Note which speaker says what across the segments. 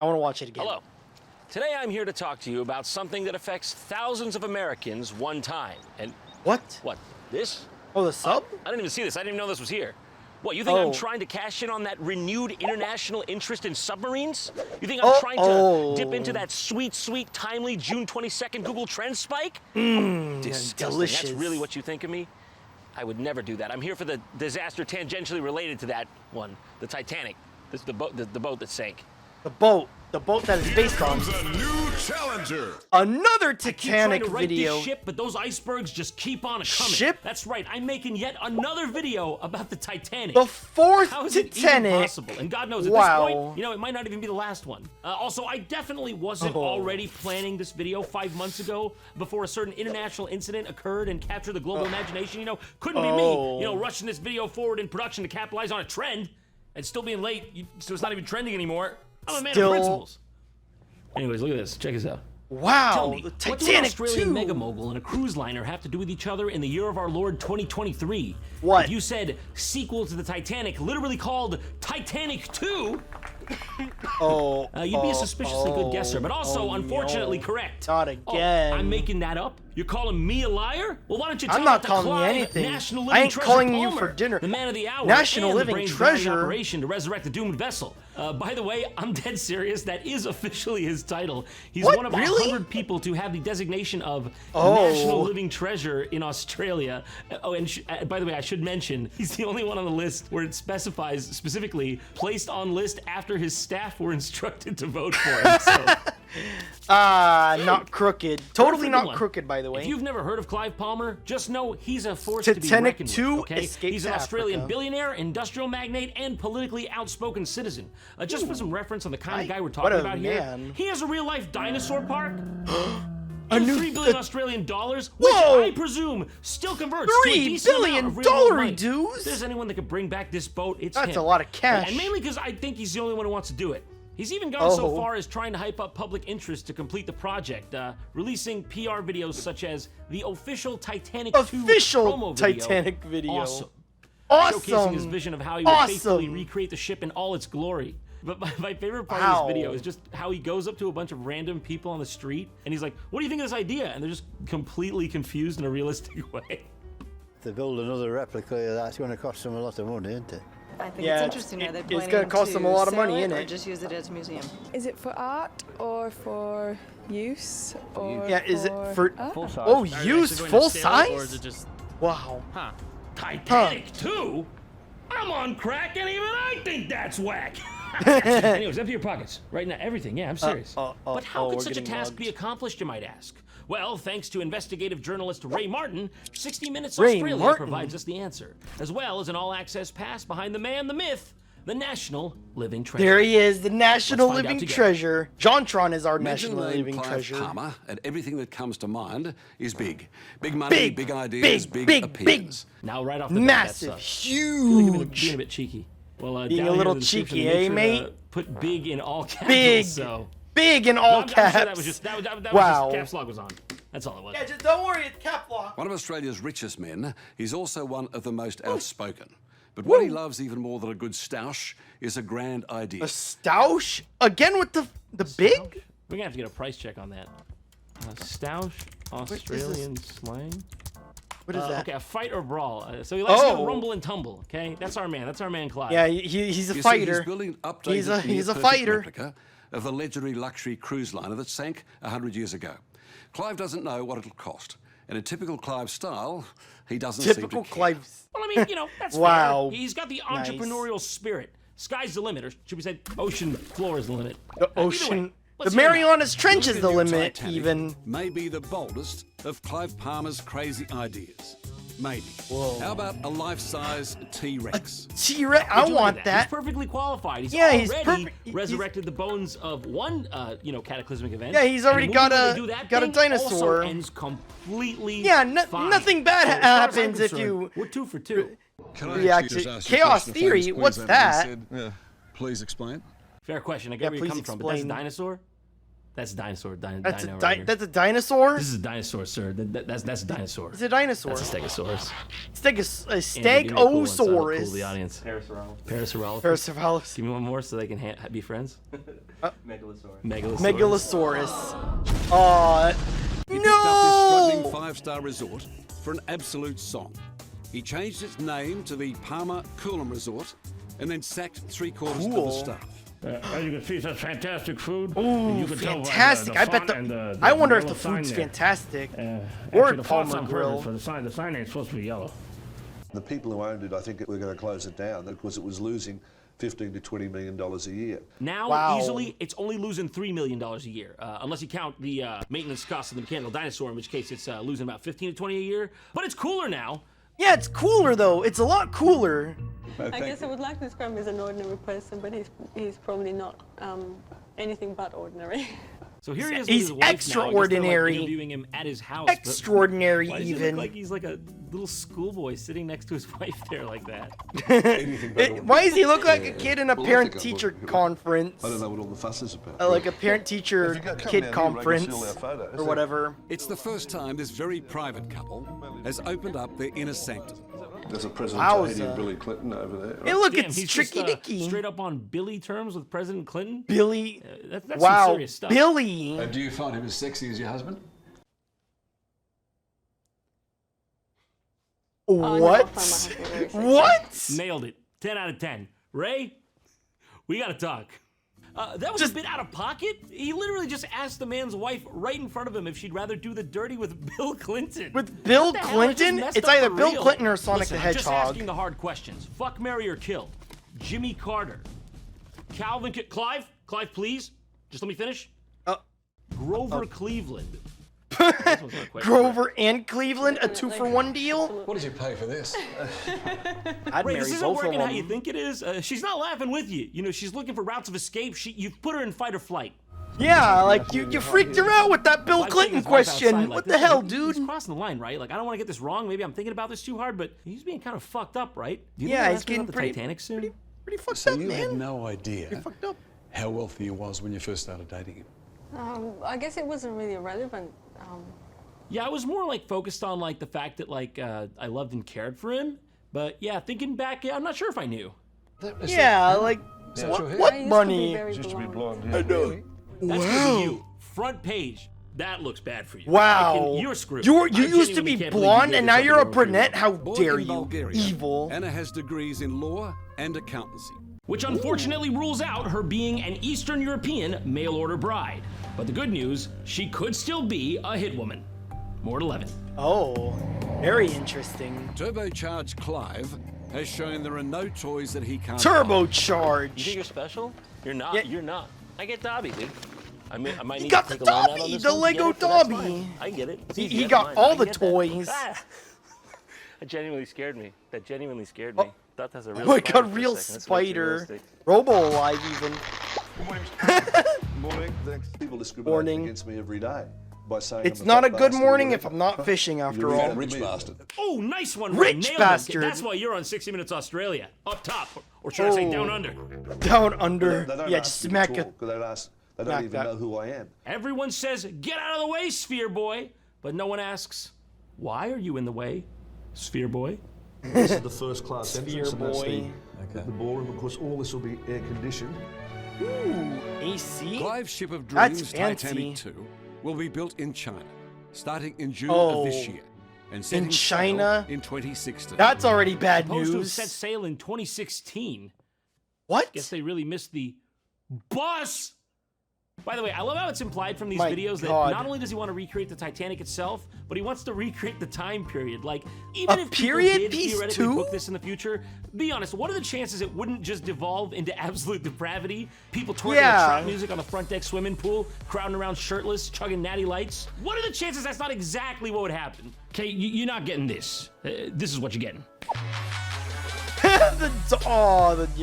Speaker 1: I want to watch it again.
Speaker 2: Hello. Today I'm here to talk to you about something that affects thousands of Americans one time. And
Speaker 1: What?
Speaker 2: what? This?
Speaker 1: Oh, the sub?
Speaker 2: I didn't even see this. I didn't even know this was here. What, you think I'm
Speaker 1: Oh.
Speaker 2: trying to cash in on that renewed international interest in submarines? You think I'm trying to dip into that sweet, sweet, timely June 22nd Google Trends spike? Disgusting.
Speaker 1: delicious.
Speaker 2: That's really what you think of me? I would never do that. I'm here for the disaster tangentially related to that one, the Titanic, the boat that sank.
Speaker 1: The boat that is based on.
Speaker 3: Comes a new challenger.
Speaker 1: Another
Speaker 2: I keep
Speaker 1: Titanic
Speaker 2: trying to write
Speaker 1: video.
Speaker 2: this ship, but those icebergs just keep on coming.
Speaker 1: Ship?
Speaker 2: That's right. I'm making yet another video about the Titanic.
Speaker 1: The fourth
Speaker 2: How is it
Speaker 1: Titanic.
Speaker 2: even possible? And God knows, at this point, it might not even be the last one. Also, I definitely wasn't already planning this video 5 months ago before a certain international incident occurred and captured the global imagination. Couldn't be me. Rushing this video forward in production to capitalize on a trend and still being late, so it's not even trending anymore. I'm a man of principles. Anyways, look at this. Check this out.
Speaker 1: Wow,
Speaker 2: Tell me,
Speaker 1: the
Speaker 2: what do an
Speaker 1: Titanic
Speaker 2: Australian
Speaker 1: 2.
Speaker 2: mega mogul and a cruise liner have to do with each other in the year of our Lord 2023?
Speaker 1: What?
Speaker 2: If you said sequel to the Titanic, literally called Titanic 2, you'd be a suspiciously good guesser, but also, unfortunately, correct.
Speaker 1: Not again.
Speaker 2: I'm making that up? You're calling me a liar? Well, why don't you tell
Speaker 1: I'm not
Speaker 2: that to
Speaker 1: calling you
Speaker 2: Clive,
Speaker 1: anything.
Speaker 2: National
Speaker 1: I
Speaker 2: Living
Speaker 1: ain't
Speaker 2: Treasure
Speaker 1: calling you
Speaker 2: Palmer,
Speaker 1: for dinner.
Speaker 2: the man of the hour,
Speaker 1: National
Speaker 2: and
Speaker 1: Living
Speaker 2: the brains behind the
Speaker 1: Treasure.
Speaker 2: operation to resurrect the doomed vessel. By the way, I'm dead serious. That is officially his title. He's
Speaker 1: What?
Speaker 2: one of
Speaker 1: Really?
Speaker 2: 100 people to have the designation of National Living Treasure in Australia. And by the way, I should mention, he's the only one on the list where it specifies specifically placed on list after his staff were instructed to vote for him. So.
Speaker 1: Not crooked. Totally
Speaker 2: Perfect
Speaker 1: not
Speaker 2: one.
Speaker 1: crooked, by the way.
Speaker 2: If you've never heard of Clive Palmer, just know he's a force to be
Speaker 1: Titanic
Speaker 2: reckoned
Speaker 1: 2
Speaker 2: with, okay?
Speaker 1: Escape
Speaker 2: He's an
Speaker 1: to
Speaker 2: Australian
Speaker 1: Africa.
Speaker 2: billionaire, industrial magnate, and politically outspoken citizen. Just for some reference on the kind of guy we're
Speaker 1: what
Speaker 2: talking
Speaker 1: a
Speaker 2: about here,
Speaker 1: man.
Speaker 2: he has a real-life dinosaur park.
Speaker 1: A new
Speaker 2: $3 billion Australian dollars, which
Speaker 1: Whoa!
Speaker 2: I presume still converts to a
Speaker 1: $3
Speaker 2: decent
Speaker 1: billion
Speaker 2: amount of real-world money.
Speaker 1: dues?
Speaker 2: If there's anyone that could bring back this boat, it's
Speaker 1: That's
Speaker 2: him.
Speaker 1: a lot of cash.
Speaker 2: And mainly because I think he's the only one who wants to do it. He's even gone so
Speaker 1: Oh.
Speaker 2: far as trying to hype up public interest to complete the project, releasing PR videos such as the official Titanic 2 promo video.
Speaker 1: Titanic video.
Speaker 2: Awesome.
Speaker 1: Awesome.
Speaker 2: Showcasing his vision of how he would faithfully recreate the ship in all its glory. But my favorite part of this video is just how he goes up to a bunch of random people on the street and he's like, "What do you think of this idea?" And they're just completely confused in a realistic way.
Speaker 4: To build another replica of that's going to cost them a lot of money, isn't it?
Speaker 5: I think
Speaker 1: Yeah,
Speaker 5: it's interesting how they're
Speaker 1: it's
Speaker 5: planning
Speaker 1: gonna cost
Speaker 5: to
Speaker 1: them a lot of
Speaker 5: sell
Speaker 1: money,
Speaker 5: it
Speaker 1: innit?
Speaker 5: or just use it as a museum.
Speaker 6: Is it for art or for use or
Speaker 1: Yeah, is it for
Speaker 4: Full size.
Speaker 1: Oh,
Speaker 7: Are they
Speaker 1: used
Speaker 7: actually going
Speaker 1: full
Speaker 7: to sell it, or is
Speaker 1: size?
Speaker 7: it just
Speaker 1: Wow.
Speaker 2: Titanic 2? I'm on crack and even I think that's whack. Anyways, empty your pockets. Right now, everything. Yeah, I'm serious. But how could
Speaker 1: we're
Speaker 2: such a
Speaker 1: getting
Speaker 2: task
Speaker 1: mugged.
Speaker 2: be accomplished, you might ask? Well, thanks to investigative journalist Ray Martin, 60 Minutes
Speaker 1: Ray
Speaker 2: Australia
Speaker 1: Martin?
Speaker 2: provides us the answer, as well as an all-access pass behind the man, the myth, the National Living Treasure.
Speaker 1: There he is, the National
Speaker 2: Let's find out
Speaker 1: Living
Speaker 2: together.
Speaker 1: Treasure. JonTron is our
Speaker 8: Imagine
Speaker 1: National
Speaker 8: the name
Speaker 1: Living
Speaker 8: Clive
Speaker 1: Treasure.
Speaker 8: Palmer, and everything that comes to mind is big. Big money, big ideas,
Speaker 1: big,
Speaker 8: opinions.
Speaker 2: Now, right off the bat,
Speaker 1: Massive,
Speaker 2: that sucks. I feel like being
Speaker 1: huge.
Speaker 2: a bit cheeky. Well,
Speaker 1: Being
Speaker 2: down
Speaker 1: a
Speaker 2: here
Speaker 1: little
Speaker 2: in the description,
Speaker 1: cheeky,
Speaker 2: make
Speaker 1: eh,
Speaker 2: sure to
Speaker 1: mate?
Speaker 2: Put big in all capitals.
Speaker 1: Big.
Speaker 2: So.
Speaker 1: Big in all
Speaker 2: I'm
Speaker 1: caps.
Speaker 2: sure that was just that was
Speaker 1: Wow.
Speaker 2: just caps lock was on. That's all it was.
Speaker 1: Yeah, just don't worry, it's cap lock.
Speaker 8: One of Australia's richest men, he's also one of the most outspoken. But what he loves even more than a good stoush is a grand idea.
Speaker 1: A stoush? Again with the big?
Speaker 2: We're gonna have to get a price check on that. Stoush, Australian slang.
Speaker 1: What is that?
Speaker 2: Okay, a fight or brawl. So he likes to
Speaker 1: Oh.
Speaker 2: rumble and tumble. Okay, that's our man. That's our man, Clive.
Speaker 1: Yeah, he's a
Speaker 8: You see,
Speaker 1: fighter.
Speaker 8: he's building an updated,
Speaker 1: He's a
Speaker 8: near-perfect
Speaker 1: fighter.
Speaker 8: replica of the legendary luxury cruise liner that sank 100 years ago. Clive doesn't know what it'll cost. And in typical Clive style, he doesn't
Speaker 1: Typical
Speaker 8: seem to care.
Speaker 1: Clive.
Speaker 2: Well, I mean, that's
Speaker 1: Wow.
Speaker 2: fair. He's got the
Speaker 1: Nice.
Speaker 2: entrepreneurial spirit. Sky's the limit, or should we say, ocean floor is the limit.
Speaker 1: The
Speaker 2: Either way,
Speaker 1: ocean. The
Speaker 2: let's hear him out.
Speaker 1: Marianas Trench is the
Speaker 8: New
Speaker 1: limit,
Speaker 8: Titanic
Speaker 1: even.
Speaker 8: may be the boldest of Clive Palmer's crazy ideas. Maybe.
Speaker 1: Whoa.
Speaker 8: How about a life-size T-Rex?
Speaker 1: T-Rex. I
Speaker 2: Would you look
Speaker 1: want
Speaker 2: at
Speaker 1: that.
Speaker 2: He's perfectly qualified. He's
Speaker 1: Yeah, he's
Speaker 2: already
Speaker 1: perfect. He's-
Speaker 2: resurrected the bones of one, cataclysmic event.
Speaker 1: Yeah, he's
Speaker 2: and
Speaker 1: already
Speaker 2: the
Speaker 1: got
Speaker 2: movie
Speaker 1: a-
Speaker 2: where they do that
Speaker 1: got a
Speaker 2: thing
Speaker 1: dinosaur.
Speaker 2: Also ends completely
Speaker 1: Yeah,
Speaker 2: fine.
Speaker 1: nothing bad
Speaker 2: So as far as I'm
Speaker 1: happens if
Speaker 2: concerned,
Speaker 1: you
Speaker 2: We're 2 for 2.
Speaker 3: Can
Speaker 1: React
Speaker 3: actually
Speaker 1: to
Speaker 3: just ask you a
Speaker 1: chaos
Speaker 3: question? A famous
Speaker 1: theory, what's
Speaker 3: Queenslander
Speaker 1: that?
Speaker 3: said, please explain.
Speaker 2: Fair question. I
Speaker 1: Yeah,
Speaker 2: get where you're
Speaker 1: please
Speaker 2: coming from, but that's a
Speaker 1: explain.
Speaker 2: dinosaur. That's a dinosaur.
Speaker 1: That's
Speaker 2: Dino
Speaker 1: a
Speaker 2: right here.
Speaker 1: that's a dinosaur.
Speaker 2: This is a dinosaur, sir. That's a dinosaur.
Speaker 1: It's a dinosaur.
Speaker 2: That's a stegosaurus.
Speaker 1: A
Speaker 2: Andy, give me a cool one, so I look cool to
Speaker 1: stegosaurus.
Speaker 2: the audience. Parasaurolophus.
Speaker 1: Parasaurolophus.
Speaker 2: Give me one more so they can be friends.
Speaker 5: Megalosaurus.
Speaker 1: Megalosaurus.
Speaker 8: He picked up this struggling five-star resort for an absolute song. He changed its name to the Palmer Coolum Resort and then sacked three-quarters of the
Speaker 1: Cool.
Speaker 8: staff.
Speaker 7: As you can see, such fantastic food.
Speaker 1: Ooh,
Speaker 7: You can tell by
Speaker 1: fantastic! I bet
Speaker 7: font and
Speaker 1: the.
Speaker 7: the
Speaker 1: I wonder if
Speaker 7: yellow
Speaker 1: the
Speaker 7: sign
Speaker 1: food's
Speaker 7: there.
Speaker 1: fantastic.
Speaker 7: Actually,
Speaker 1: Or
Speaker 7: the
Speaker 1: Palmer
Speaker 7: font's on
Speaker 1: Grill.
Speaker 7: purpose for the sign. The sign ain't supposed to be yellow.
Speaker 9: The people who owned it, I think, were going to close it down because it was losing $15 to $20 million a year.
Speaker 2: Now,
Speaker 1: Wow.
Speaker 2: easily, it's only losing $3 million a year, unless you count the maintenance costs of the mechanical dinosaur, in which case it's losing about 15 to 20 a year. But it's cooler now.
Speaker 1: Yeah, it's cooler though. It's a lot cooler.
Speaker 10: I guess I would like to describe him as an ordinary person, but he's probably not anything but ordinary.
Speaker 2: So here he is with
Speaker 1: He's
Speaker 2: his wife now. I guess they're, like,
Speaker 1: extraordinary.
Speaker 2: interviewing him at his house. but
Speaker 1: Extraordinary,
Speaker 2: Why does he look
Speaker 1: even.
Speaker 2: like he's like a little schoolboy sitting next to his wife there like that?
Speaker 1: Why does he look like a kid in a parent-teacher conference?
Speaker 9: I don't know what all the fuss is about.
Speaker 1: Like a parent-teacher kid conference or whatever.
Speaker 8: It's the first time this very private couple has opened up their inner sanctum.
Speaker 9: There's a presentation
Speaker 1: Wowza.
Speaker 9: of Billy Clinton over there.
Speaker 1: Hey, look,
Speaker 2: Damn,
Speaker 1: it's
Speaker 2: he's
Speaker 1: Tricky
Speaker 2: just,
Speaker 1: Dicky.
Speaker 2: straight up on Billy terms with President Clinton.
Speaker 1: Billy.
Speaker 2: That's some
Speaker 1: Wow,
Speaker 2: serious stuff.
Speaker 1: Billy.
Speaker 9: Do you find him as sexy as your husband?
Speaker 1: What? What?
Speaker 2: Nailed it. 10 out of 10. Ray, we gotta talk. That was
Speaker 1: Just-
Speaker 2: a bit out of pocket. He literally just asked the man's wife right in front of him if she'd rather do the dirty with Bill Clinton.
Speaker 1: With Bill
Speaker 2: What the hell? I just
Speaker 1: Clinton?
Speaker 2: messed
Speaker 1: It's
Speaker 2: up
Speaker 1: either
Speaker 2: for
Speaker 1: Bill
Speaker 2: real.
Speaker 1: Clinton or Sonic
Speaker 2: Listen,
Speaker 1: the
Speaker 2: I'm just
Speaker 1: Hedgehog.
Speaker 2: asking the hard questions. Fuck, marry, or kill. Jimmy Carter. Clive, please. Just let me finish. Grover Cleveland. This one's not quite
Speaker 1: Grover and Cleveland, a 2-for-1 deal?
Speaker 9: What did you pay for this?
Speaker 1: I'd
Speaker 2: Ray,
Speaker 1: marry
Speaker 2: this isn't
Speaker 1: both of
Speaker 2: working how you
Speaker 1: them.
Speaker 2: think it is. She's not laughing with you. You know, she's looking for routes of escape. You've put her in fight or flight.
Speaker 1: Yeah, like you freaked her out with that Bill
Speaker 2: Why
Speaker 1: Clinton
Speaker 2: taking his wife outside
Speaker 1: question.
Speaker 2: like
Speaker 1: What
Speaker 2: this?
Speaker 1: the hell,
Speaker 2: He's
Speaker 1: dude?
Speaker 2: crossing the line, right? Like, I don't want to get this wrong. Maybe I'm thinking about this too hard, but he's being kind of fucked up, right? Do you think
Speaker 1: Yeah,
Speaker 2: he'll
Speaker 1: he's
Speaker 2: ask me about
Speaker 1: getting
Speaker 2: the
Speaker 1: pretty-
Speaker 2: Titanic soon?
Speaker 1: Pretty fucked
Speaker 3: So
Speaker 1: up,
Speaker 3: you had
Speaker 1: man.
Speaker 3: no idea
Speaker 1: Pretty fucked up.
Speaker 3: how wealthy he was when you first started dating him?
Speaker 10: I guess it wasn't really relevant.
Speaker 2: Yeah, I was more like focused on like the fact that like I loved and cared for him. But yeah, thinking back, yeah, I'm not sure if I knew.
Speaker 1: Yeah, like
Speaker 10: I
Speaker 1: what
Speaker 10: used to be
Speaker 1: money?
Speaker 10: very
Speaker 9: Used to be
Speaker 10: blonde.
Speaker 9: blonde. I know.
Speaker 2: That's
Speaker 1: Wow.
Speaker 2: good for you. Front page. That looks bad for you.
Speaker 1: Wow.
Speaker 2: You're screwed.
Speaker 1: You
Speaker 2: I
Speaker 1: used to
Speaker 2: genuinely
Speaker 1: be
Speaker 2: can't believe you
Speaker 1: blonde
Speaker 2: gave
Speaker 1: and now
Speaker 2: yourself
Speaker 1: you're a
Speaker 2: the wrong treatment.
Speaker 1: brunette? How
Speaker 8: Born
Speaker 1: dare
Speaker 8: in
Speaker 1: you?
Speaker 8: Bulgaria,
Speaker 1: Evil.
Speaker 8: Anna has degrees in law and accountancy.
Speaker 2: Which unfortunately rules out her being an Eastern European mail-order bride. But the good news, she could still be a hit woman. More at 11.
Speaker 1: Oh, very interesting.
Speaker 8: Turbocharged Clive has shown there are no toys that he can't buy.
Speaker 5: You think
Speaker 1: Turbocharge.
Speaker 5: you're special? You're not.
Speaker 1: Yeah.
Speaker 5: You're not. I get Dobby, dude. I might
Speaker 1: He
Speaker 5: need
Speaker 1: got
Speaker 5: to take
Speaker 1: the
Speaker 5: a loan out on
Speaker 1: Dobby,
Speaker 5: this
Speaker 1: the
Speaker 5: one.
Speaker 1: Lego
Speaker 5: Get it, but that's
Speaker 1: Dobby.
Speaker 5: fine. I get it. It's
Speaker 1: He
Speaker 5: easy,
Speaker 1: got
Speaker 5: that's
Speaker 1: all
Speaker 5: mine.
Speaker 1: the
Speaker 5: I get that.
Speaker 1: toys.
Speaker 5: Ah. That genuinely scared me. That genuinely scared me. Thought that's a real
Speaker 1: Oh my
Speaker 5: spider
Speaker 1: god,
Speaker 5: for a
Speaker 1: real
Speaker 5: second. That's way too
Speaker 1: spider.
Speaker 5: realistic.
Speaker 1: Robo alive even.
Speaker 9: Morning. People discriminate
Speaker 1: Morning.
Speaker 9: against me every day by saying
Speaker 1: It's
Speaker 9: I'm
Speaker 1: not a
Speaker 9: fat
Speaker 1: good
Speaker 9: bastard or
Speaker 1: morning if
Speaker 9: whatever.
Speaker 1: I'm not fishing after
Speaker 9: You're a
Speaker 1: all.
Speaker 9: rich bastard.
Speaker 2: Oh, nice one,
Speaker 1: Rich
Speaker 2: Ray. Nailed it.
Speaker 1: bastard.
Speaker 2: That's why you're on 60 Minutes Australia. Up top. Or should I say down under?
Speaker 1: Down under.
Speaker 9: They don't
Speaker 1: Yeah,
Speaker 9: ask
Speaker 1: just
Speaker 9: me
Speaker 1: smack
Speaker 9: to
Speaker 1: it.
Speaker 9: talk, 'cause they don't
Speaker 1: smack
Speaker 9: even
Speaker 1: that.
Speaker 9: know who I am.
Speaker 2: Everyone says, get out of the way, Sphere Boy. But no one asks, why are you in the way, Sphere Boy?
Speaker 9: This is the first class
Speaker 1: Sphere
Speaker 9: entrance, and that's
Speaker 1: boy.
Speaker 9: the ballroom. Of course, all this will be air conditioned.
Speaker 1: Ooh, AC?
Speaker 8: Clive's ship of
Speaker 1: That's
Speaker 8: dreams,
Speaker 1: fancy.
Speaker 8: Titanic 2, will be built in China, starting in June
Speaker 1: Oh.
Speaker 8: of this year, and setting sail
Speaker 1: China?
Speaker 8: in 2016.
Speaker 1: That's already bad
Speaker 2: Supposed to have set
Speaker 1: news.
Speaker 2: sail in 2016.
Speaker 1: What?
Speaker 2: Guess they really missed the bus. By the way, I love how it's implied from these
Speaker 1: My
Speaker 2: videos
Speaker 1: God.
Speaker 2: that not only does he want to recreate the Titanic itself, but he wants to recreate the time period. Like, even
Speaker 1: A
Speaker 2: if
Speaker 1: period
Speaker 2: people did
Speaker 1: piece
Speaker 2: theoretically
Speaker 1: too?
Speaker 2: book this in the future, be honest, what are the chances it wouldn't just devolve into absolute depravity? People twerking
Speaker 1: Yeah.
Speaker 2: to trap music on the front deck swimming pool, crowding around shirtless, chugging natty lights? What are the chances that's not exactly what would happen? Okay, you're not getting this. This is what you're getting.
Speaker 1: You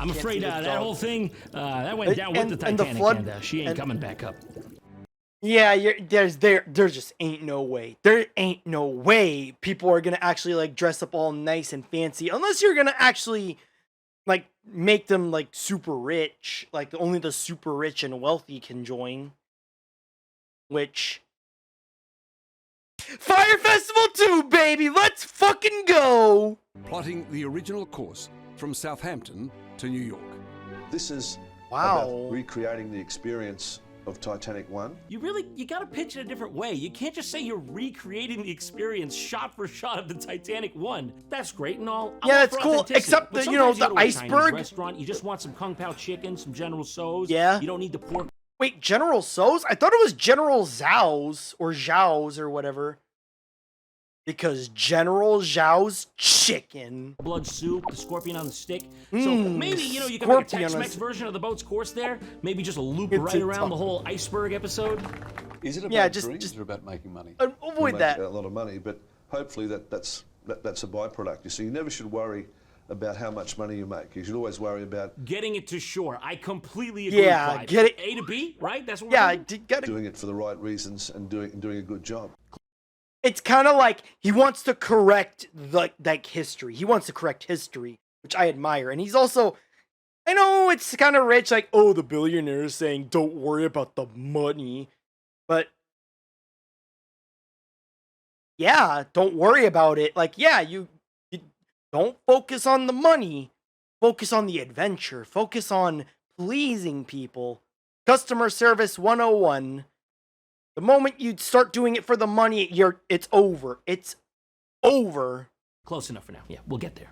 Speaker 2: I'm
Speaker 1: can't
Speaker 2: afraid
Speaker 1: see the
Speaker 2: that
Speaker 1: dog.
Speaker 2: whole thing, that went down with the
Speaker 1: and the
Speaker 2: Titanic,
Speaker 1: flood-
Speaker 2: and she ain't
Speaker 1: and-
Speaker 2: coming back up.
Speaker 1: Yeah, there just ain't no way. There ain't no way people are gonna actually like dress up all nice and fancy unless you're gonna actually like make them like super rich. Like only the super rich and wealthy can join. which Fire Festival 2, baby, let's fucking go.
Speaker 8: Plotting the original course from Southampton to New York.
Speaker 9: This is
Speaker 1: Wow.
Speaker 9: about recreating the experience of Titanic 1.
Speaker 2: You gotta pitch it a different way. You can't just say you're recreating the experience shot for shot of the Titanic 1. That's great and all. I'm
Speaker 1: Yeah,
Speaker 2: all
Speaker 1: it's
Speaker 2: for
Speaker 1: cool,
Speaker 2: authenticity,
Speaker 1: except
Speaker 2: but
Speaker 1: the, you know,
Speaker 2: sometimes
Speaker 1: the
Speaker 2: go to a Chinese
Speaker 1: iceberg.
Speaker 2: restaurant, you just want some Kung Pao chicken, some General Tso's.
Speaker 1: Yeah.
Speaker 2: You don't need the pork.
Speaker 1: Wait, General Tso's? I thought it was General Zhao's or Zhao's or whatever. Because General Zhao's chicken.
Speaker 2: Blood soup, the scorpion on the stick. So maybe, you know, you can make a Tex-Mex version of the boat's course there. Maybe just a loop right around the whole iceberg episode.
Speaker 3: Is it about dreams or about making money?
Speaker 1: Avoid that.
Speaker 9: A lot of money, but hopefully that's a byproduct. You see, you never should worry about how much money you make. You should always worry about
Speaker 2: getting it to shore. I completely agree.
Speaker 1: Yeah,
Speaker 2: Clive.
Speaker 1: get it.
Speaker 2: A to B, right? That's what
Speaker 1: Yeah,
Speaker 2: we're doing.
Speaker 9: doing it for the right reasons and doing a good job.
Speaker 1: It's kind of like he wants to correct like history. He wants to correct history, which I admire. And he's also, I know it's kind of rich, like, oh, the billionaire is saying don't worry about the money. But yeah, don't worry about it. Like, yeah, you don't focus on the money. Focus on the adventure. Focus on pleasing people. Customer service 101. The moment you start doing it for the money, it's over. It's over.
Speaker 2: Close enough for now. Yeah, we'll get there.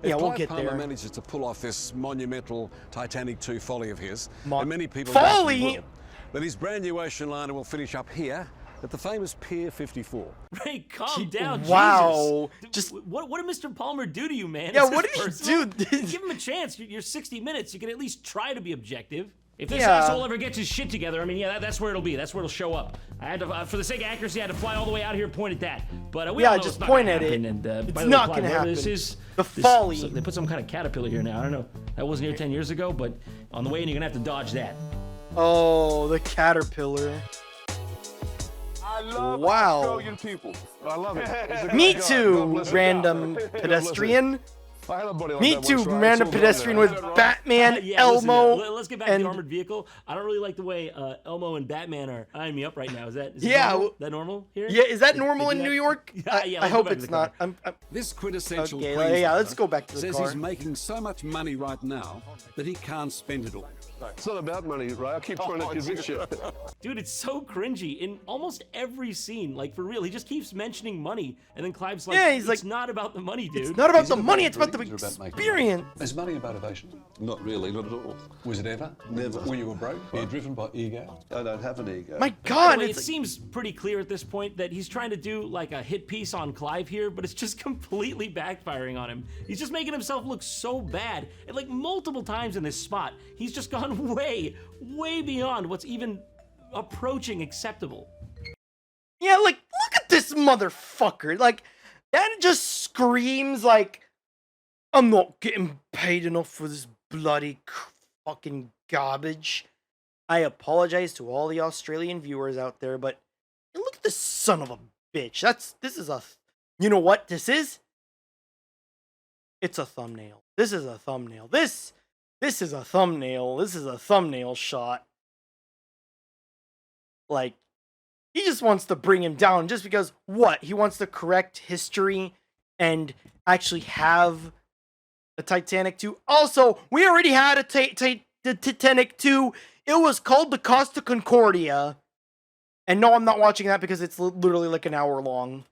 Speaker 1: Yeah, we'll
Speaker 8: Clive
Speaker 1: get
Speaker 8: Palmer
Speaker 1: there.
Speaker 8: manages to pull off this monumental Titanic 2 folly of his, and many people
Speaker 1: folly?
Speaker 8: will, that his brand new ocean liner will finish up here at the famous Pier 54.
Speaker 2: Ray, calm down.
Speaker 1: Wow.
Speaker 2: Jesus. What did Mr. Palmer do to you, man?
Speaker 1: Yeah,
Speaker 2: Is
Speaker 1: what
Speaker 2: this
Speaker 1: did he
Speaker 2: personal?
Speaker 1: do?
Speaker 2: Give him a chance. You're 60 minutes. You can at least try to be objective. If this
Speaker 1: Yeah.
Speaker 2: asshole ever gets his shit together, I mean, yeah, that's where it'll be. That's where it'll show up. I had to, for the sake of accuracy, I had to fly all the way out here and point at that. But we all know
Speaker 1: just
Speaker 2: it's not
Speaker 1: point
Speaker 2: gonna
Speaker 1: at it.
Speaker 2: happen. And,
Speaker 1: It's
Speaker 2: by the way,
Speaker 1: not
Speaker 2: Clive,
Speaker 1: gonna
Speaker 2: whatever
Speaker 1: happen.
Speaker 2: This is
Speaker 1: The folly.
Speaker 2: so they put some kind of caterpillar here now. I don't know. That wasn't here 10 years ago, but on the way in, you're gonna have to dodge that.
Speaker 1: Oh, the caterpillar.
Speaker 11: I love
Speaker 1: Wow.
Speaker 11: Australian people. I love it.
Speaker 1: Me too, random pedestrian.
Speaker 11: I had a buddy like
Speaker 1: Me
Speaker 11: that
Speaker 1: too,
Speaker 11: once, right?
Speaker 1: random
Speaker 11: So
Speaker 1: pedestrian
Speaker 11: funny,
Speaker 1: with
Speaker 11: right?
Speaker 1: Batman,
Speaker 2: Yeah,
Speaker 1: Elmo,
Speaker 2: listen, let's get back to
Speaker 1: and
Speaker 2: the armored vehicle. I don't really like the way Elmo and Batman are eyeing me up right now. Is that
Speaker 1: Yeah,
Speaker 2: normal?
Speaker 1: well-
Speaker 2: That normal here?
Speaker 1: yeah, is that
Speaker 2: They
Speaker 1: normal
Speaker 2: do
Speaker 1: in
Speaker 2: that?
Speaker 1: New York?
Speaker 2: Yeah,
Speaker 1: I
Speaker 2: let's go
Speaker 1: hope
Speaker 2: back to
Speaker 1: it's
Speaker 2: the
Speaker 1: not.
Speaker 2: car.
Speaker 8: This quintessential
Speaker 1: Okay,
Speaker 8: Queenslander
Speaker 1: yeah, let's go back to the
Speaker 8: says
Speaker 1: car.
Speaker 8: he's making so much money right now that he can't spend it all.
Speaker 11: It's not about money, right? I keep trying to convince you.
Speaker 2: Dude, it's so cringy in almost every scene. Like, for real, he just keeps mentioning money, and then Clive's like,
Speaker 1: Yeah, he's
Speaker 2: it's
Speaker 1: like,
Speaker 2: not about the money, dude.
Speaker 1: It's not about
Speaker 3: Is
Speaker 1: the
Speaker 3: it
Speaker 1: money, it's about the
Speaker 3: dreams or about making
Speaker 1: experience.
Speaker 3: money? Is money a motivation?
Speaker 9: Not really, not at all.
Speaker 3: Was it ever?
Speaker 9: Never.
Speaker 3: When you were broke? Were you driven by ego?
Speaker 9: I don't have an ego.
Speaker 1: My
Speaker 2: By
Speaker 1: God,
Speaker 2: the way, it
Speaker 1: it's like,
Speaker 2: seems pretty clear at this point that he's trying to do like a hit piece on Clive here, but it's just completely backfiring on him. He's just making himself look so bad. And like multiple times in this spot, he's just gone way beyond what's even approaching acceptable.
Speaker 1: yeah, like, look at this motherfucker. Like, that just screams like, I'm not getting paid enough for this bloody fucking garbage. I apologize to all the Australian viewers out there, but look at this son of a bitch. You know what this is? It's a thumbnail. This is a thumbnail. This is a thumbnail. This is a thumbnail shot. Like, he just wants to bring him down just because, what? He wants to correct history and actually have a Titanic 2. Also, we already had a Titanic 2. It was called the Costa Concordia. And no, I'm not watching that because it's literally like an hour long.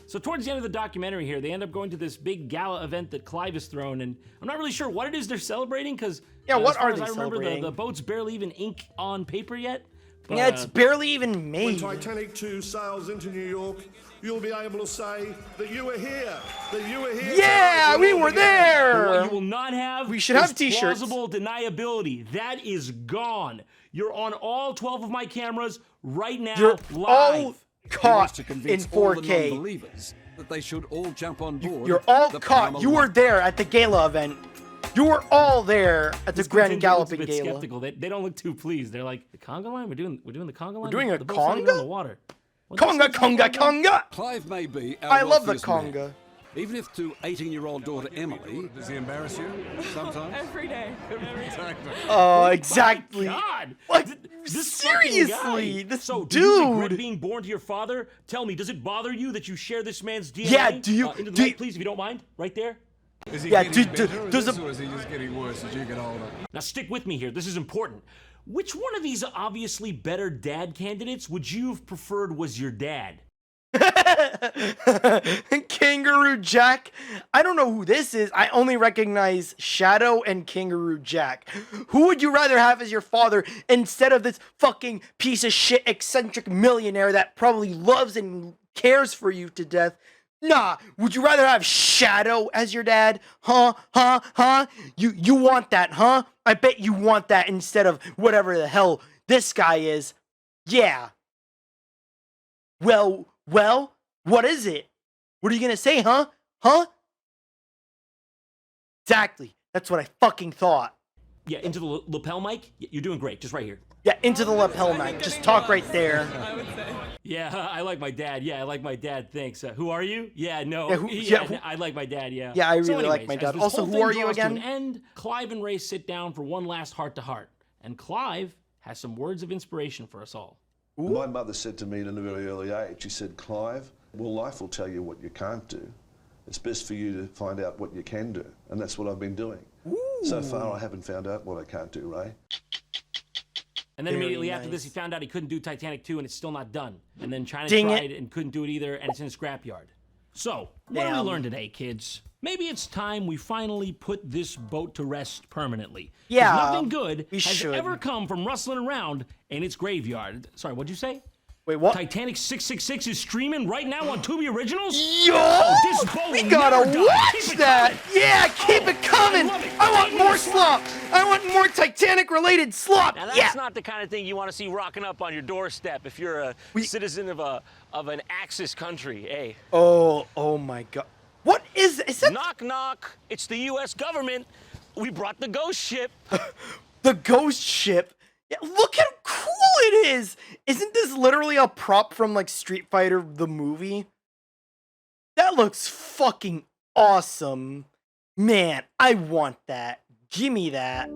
Speaker 2: So towards the end of the documentary here, they end up going to this big gala event that Clive has thrown, and I'm not really sure what it is they're celebrating, because
Speaker 1: Yeah, what
Speaker 2: as far
Speaker 1: are
Speaker 2: as
Speaker 1: they
Speaker 2: I remember,
Speaker 1: celebrating?
Speaker 2: the boat's barely even ink on paper yet. But,
Speaker 1: Yeah, it's barely even
Speaker 11: When
Speaker 1: made.
Speaker 11: Titanic 2 sails into New York, you'll be able to say that you were here. That you were here.
Speaker 1: Yeah, we were
Speaker 2: But what
Speaker 1: there.
Speaker 2: you will not have
Speaker 1: We should have
Speaker 2: is
Speaker 1: t-shirts.
Speaker 2: plausible deniability. That is gone. You're on all 12 of my cameras right now,
Speaker 1: You're
Speaker 2: live.
Speaker 1: all
Speaker 8: He wants
Speaker 1: caught
Speaker 8: to
Speaker 1: in
Speaker 8: convince all the
Speaker 1: 4K.
Speaker 8: non-believers that they should all jump on board.
Speaker 1: You're all
Speaker 8: the
Speaker 1: caught.
Speaker 8: Palmer
Speaker 1: You were
Speaker 8: line.
Speaker 1: there at the gala event. You were all there at the
Speaker 2: This
Speaker 1: Grand
Speaker 2: contingent looks a
Speaker 1: Galloping
Speaker 2: bit
Speaker 1: Gala.
Speaker 2: skeptical. They don't look too pleased. They're like, the conga line? We're doing the conga line?
Speaker 1: doing a
Speaker 2: The boat's not even on
Speaker 1: conga?
Speaker 2: the water. What the
Speaker 1: Conga,
Speaker 2: fuck's
Speaker 1: conga, conga.
Speaker 8: Clive may be our
Speaker 1: I love the
Speaker 8: wealthiest man,
Speaker 1: conga.
Speaker 8: Even if to 18-year-old daughter Emily... Does he embarrass you sometimes?
Speaker 6: Every day.
Speaker 1: Oh, exactly.
Speaker 2: God!
Speaker 1: Like,
Speaker 2: This fucking
Speaker 1: seriously,
Speaker 2: guy.
Speaker 1: this
Speaker 2: so, do you regret
Speaker 1: dude.
Speaker 2: being born to your father? Tell me, does it bother you that you share this man's DNA?
Speaker 1: Yeah, do you-
Speaker 2: into the
Speaker 1: do
Speaker 2: light,
Speaker 1: you-
Speaker 2: please, if you don't mind, right there.
Speaker 8: Is he
Speaker 1: Yeah,
Speaker 8: getting
Speaker 1: dude,
Speaker 8: better at
Speaker 1: there's
Speaker 8: this,
Speaker 1: a-
Speaker 8: or is he just getting worse as you get older?
Speaker 2: Now, stick with me here. This is important. Which one of these obviously better dad candidates would you have preferred was your dad?
Speaker 1: Kangaroo Jack. I don't know who this is. I only recognize Shadow and Kangaroo Jack. Who would you rather have as your father instead of this fucking piece of shit eccentric millionaire that probably loves and cares for you to death? Nah, would you rather have Shadow as your dad? Huh? You want that, huh? I bet you want that instead of whatever the hell this guy is. Yeah. Well, what is it? What are you gonna say, huh? Exactly. That's what I fucking thought.
Speaker 2: Yeah, into the lapel mic? You're doing great, just right here.
Speaker 1: Yeah, into the lapel mic. Just talk right there.
Speaker 6: I would say.
Speaker 2: Yeah, I like my dad. Yeah, I like my dad. Thanks. Who are you? Yeah, no. I like my dad. Yeah.
Speaker 1: Yeah, I really
Speaker 2: So
Speaker 1: like
Speaker 2: anyways,
Speaker 1: my
Speaker 2: as
Speaker 1: dad.
Speaker 2: this
Speaker 1: Also,
Speaker 2: whole
Speaker 1: who
Speaker 2: thing
Speaker 1: are you
Speaker 2: draws to
Speaker 1: again?
Speaker 2: an end, Clive and Ray sit down for one last heart-to-heart, and Clive has some words of inspiration for us all.
Speaker 9: My mother said to me at a very early age, she said, Clive, well, life will tell you what you can't do. It's best for you to find out what you can do. And that's what I've been doing. So far, I haven't found out what I can't do, Ray.
Speaker 2: And then
Speaker 1: Very
Speaker 2: immediately after
Speaker 1: nice.
Speaker 2: this, he found out he couldn't do Titanic 2, and it's still not done. And then China
Speaker 1: Ding
Speaker 2: tried
Speaker 1: it.
Speaker 2: and couldn't do it either, and it's in a scrapyard. So, what did we
Speaker 1: Damn.
Speaker 2: learn today, kids? Maybe it's time we finally put this boat to rest permanently. 'Cause
Speaker 1: Yeah,
Speaker 2: nothing good
Speaker 1: we
Speaker 2: has
Speaker 1: should.
Speaker 2: ever come from rustling around in its graveyard. Sorry, what'd you say?
Speaker 1: Wait, what?
Speaker 2: Titanic 666 is streaming right now on Tubi Originals?
Speaker 1: Yo!
Speaker 2: This boat
Speaker 1: We
Speaker 2: will
Speaker 1: gotta
Speaker 2: never die.
Speaker 1: watch
Speaker 2: Keep it
Speaker 1: that!
Speaker 2: coming.
Speaker 1: Yeah, keep it coming!
Speaker 2: I love it.
Speaker 1: I want
Speaker 2: Bring
Speaker 1: more
Speaker 2: the
Speaker 1: slop! I want more Titanic-related slop!
Speaker 5: Now that's
Speaker 1: Yeah!
Speaker 5: not the kind of thing you want to see rocking up on your doorstep if you're a citizen of an Axis country, eh?
Speaker 1: Oh my god. What is that?
Speaker 5: Knock knock. It's the U.S. government. We brought the ghost ship.
Speaker 1: The ghost ship? Yeah, look how cool it is! Isn't this literally a prop from like Street Fighter the movie? That looks fucking awesome. Man, I want that. Gimme that.